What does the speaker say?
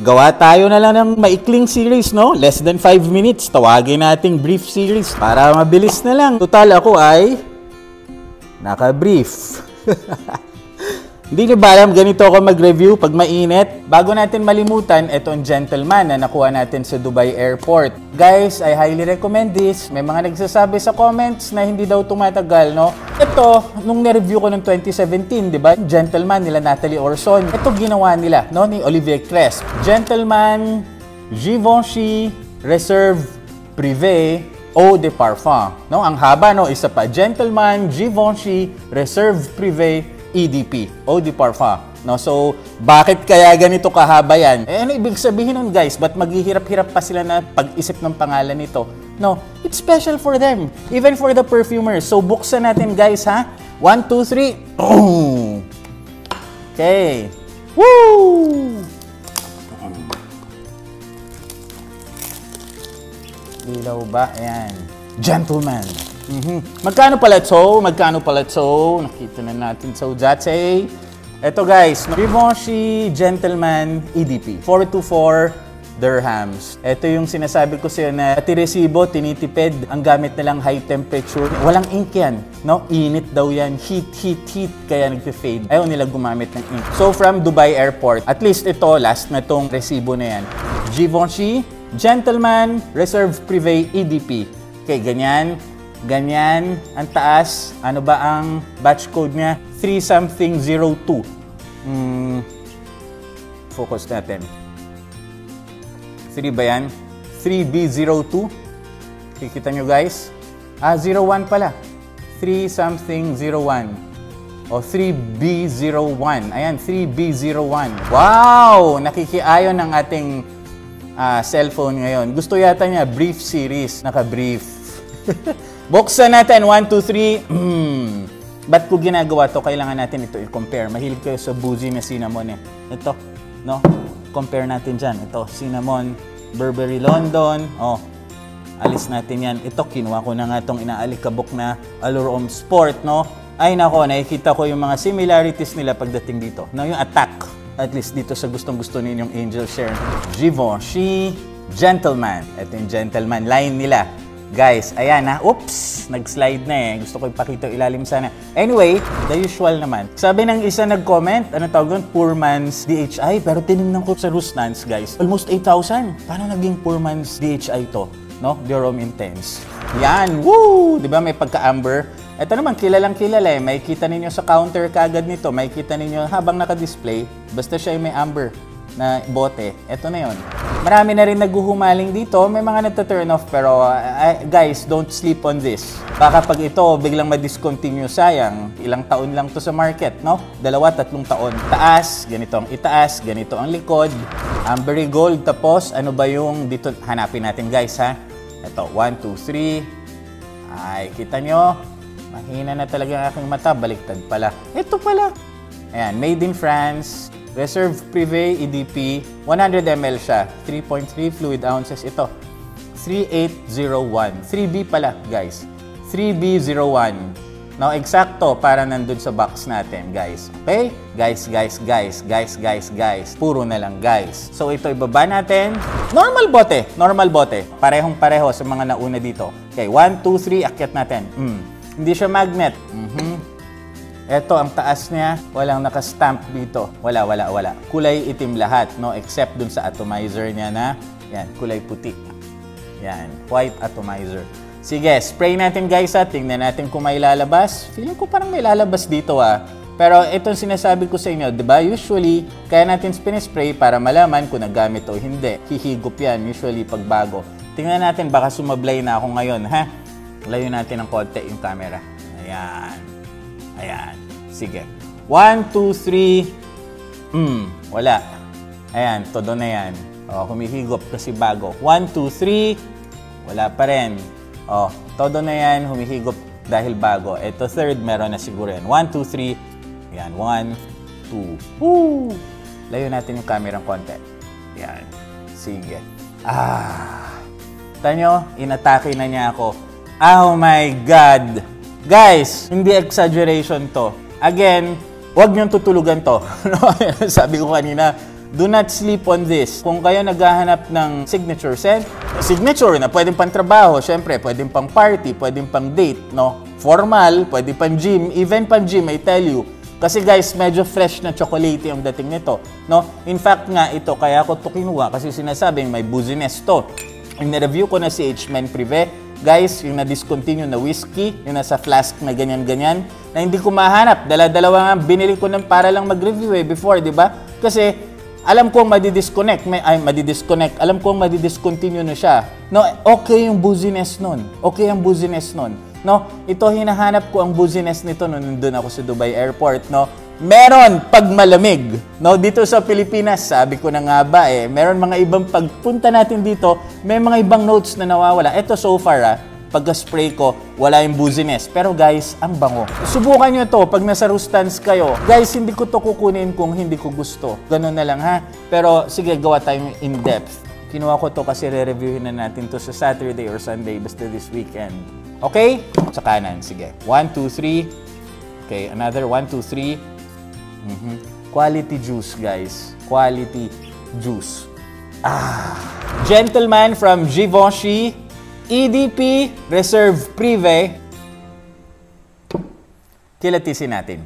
Gawa tayo na lang ng maikling series, no? Less than 5 minutes. Tawagin nating brief series para mabilis na lang. Total, ako ay naka-brief. Hindi nyo ba alam, ganito ako mag-review pag mainit? Bago natin malimutan, itong gentleman na nakuha natin sa Dubai Airport. Guys, I highly recommend this. May mga nagsasabi sa comments na hindi daw tumatagal, no? Ito, nung na-review ko noong 2017, di ba? Gentleman nila Natalie Orson. Ito ginawa nila, no? Ni Olivier Cresp. Gentleman, Givenchy, Reserve, Privé, Eau de Parfum. No? Ang haba, no? Isa pa. Gentleman, Givenchy, Reserve, Privé, EDP, Eau de Parfum. No? So, bakit kaya ganito kahaba yan? Eh, ano ibig sabihin nun, guys? Ba't maghihirap-hirap pa sila na pag-isip ng pangalan nito? No, it's special for them. Even for the perfumers. So, buksan natin, guys, ha? 1, 2, 3. Oh! Okay. Woo! Ilaw ba? Ayan. Gentleman. Magkano pala ito? Magkano pala ito? Nakita na natin sa Ujatse. Ito guys, Givenchy Gentleman EDP. 424 dirhams. Ito yung sinasabi ko sa'yo na pati resibo, tinitipid. Ang gamit nilang high temperature. Walang ink yan. No? Init daw yan. Heat, heat, heat. Kaya nagpe-fade. Ayaw nila gumamit ng ink. So from Dubai Airport, at least ito, last na tong resibo na yan. Givenchy Gentleman Reserve Privé EDP. Okay, ganyan. Ganyan, ang taas. Ano ba ang batch code niya? 3-something-02. Focus natin. 3 ba yan? 3B02. Kikita nyo guys? 01 pala. 3-something-01. O 3B01. Ayan, 3B01. Wow! Nakikiayon ng ating cellphone ngayon. Gusto yata niya, brief series. Naka-brief. Buksan natin, 1, 2, 3. Ba't ko ginagawa to? Kailangan natin ito i-compare. Mahilig kayo sa boozy na cinnamon eh. Ito, no? Compare natin dyan. Ito, cinnamon, Burberry London. Oh, alis natin yan. Ito, kinuha ko na nga itong inaalikabok na Allure Homme Sport, no? Ay nako, nakikita ko yung mga similarities nila pagdating dito. No, yung attack. At least dito sa gustong-gusto ninyong Angel Share. Givenchy Gentleman. Ito yung gentleman line nila. Guys, ayan ha. Oops! Nag-slide na eh. Gusto ko ipakita ilalim sana. Anyway, the usual naman. Sabi ng isa nag-comment, ano tawag doon? Poor man's DHI. Pero tinignan ko sa Rustans, guys. Almost 8,000. Paano naging poor man's DHI to? No? Durham Intense. Yan! Woo! Diba may pagka-amber? Ito naman, kilalang kilala eh. May kita ninyo sa counter kagad nito. May kita ninyo habang naka-display. Basta siya may amber na bote. Ito na yon. Marami na rin naghuhumaling dito. May mga nagta-turn off pero guys, don't sleep on this. Baka pag ito biglang ma-discontinue, sayang. Ilang taon lang to sa market, no? 2-3 taon. Taas, ganito ang itaas, ganito ang likod. Ambery gold. Tapos, ano ba yung dito? Hanapin natin guys, ha? Ito, 1, 2, 3. Ay, kita nyo? Mahina na talaga ang aking mata. Baliktad pala. Ito pala. Ayan, made in France. Reserve Privé EDP, 100 ml siya, 3.3 fluid ounces ito. 3801. 3B pala, guys. 3B01. Now, eksakto para nandun sa box natin, guys. Okay? Guys. Puro na lang, guys. So, ito ibaba natin. Normal bote. Normal bote. Parehong-pareho sa mga nauna dito. Okay, 1, 2, 3, akyat natin. Hindi siya magnet. Ito, ang taas niya, walang nakastamp dito. Wala. Kulay itim lahat, no? Except dun sa atomizer niya na, yan, kulay puti. Yan, white atomizer. Sige, spray natin guys ha. Tingnan natin kung may lalabas. Feeling ko parang may lalabas dito Pero itong sinasabi ko sa inyo, di ba? Usually, kaya natin spray para malaman kung nagamit o hindi. Hihigop yan, usually pag bago. Tingnan natin, baka sumablay na ako ngayon, ha? Layo natin ng konti yung camera. Ayan. Sige. 1, 2, 3. Wala. Ayan, todo na yan. Humihigop kasi bago. 1, 2, 3. Wala pa rin. Todo na yan, humihigop dahil bago. Ito, third, meron na siguro yan. 1, 2, 3. Ayan, 1, 2. Woo! Layo natin yung camera ng konti. Ayan. Sige. Tanyo, inatake na niya ako. Oh my God! Guys, hindi exaggeration to. Again, huwag niyong tutulugan to. Sabi ko kanina, Do not sleep on this. Kung kayo naghahanap ng signature scent, signature na pwedeng pang trabaho, syempre, pwedeng pang party, pwedeng pang date, no? Formal, pwedeng pang gym, even pang gym, I tell you. Kasi guys, medyo fresh na chocolate yung dating nito, no? In fact nga, ito, kaya ko ito kinuha kasi sinasabing may booziness to. In-review ko na si H-Men Privé. Guys, yung na-discontinue na whiskey, yung nasa flask na ganyan-ganyan, na hindi ko mahanap. Dala-dalawa nga, binili ko ng para lang mag-review before, di ba? Kasi, alam kong madi-disconnect. Alam kong madi-discontinue na siya. No, okay yung booziness nun. Okay ang booziness nun. No, ito hinahanap ko ang booziness nito nung nandun ako sa Dubai Airport, no? Meron pag malamig, no? Dito sa Pilipinas, sabi ko na nga ba meron mga ibang pagpunta natin dito, may mga ibang notes na nawawala. Ito so far, pagka-spray ko, wala yung booziness. Pero guys, ang bango. Subukan nyo to pag nasa Rustans kayo. Guys, hindi ko to kukunin kung hindi ko gusto. Ganun na lang ha. Pero sige, gawa tayong in-depth. Kinuha ko to kasi re-reviewin na natin to sa Saturday or Sunday, basta this weekend. Okay? Sa kanan, sige. 1, 2, 3. Okay, another 1, 2, 3. Quality juice, guys. Quality juice. Gentleman from Givenchy, EDP Reserve Privé. Kilatisin natin.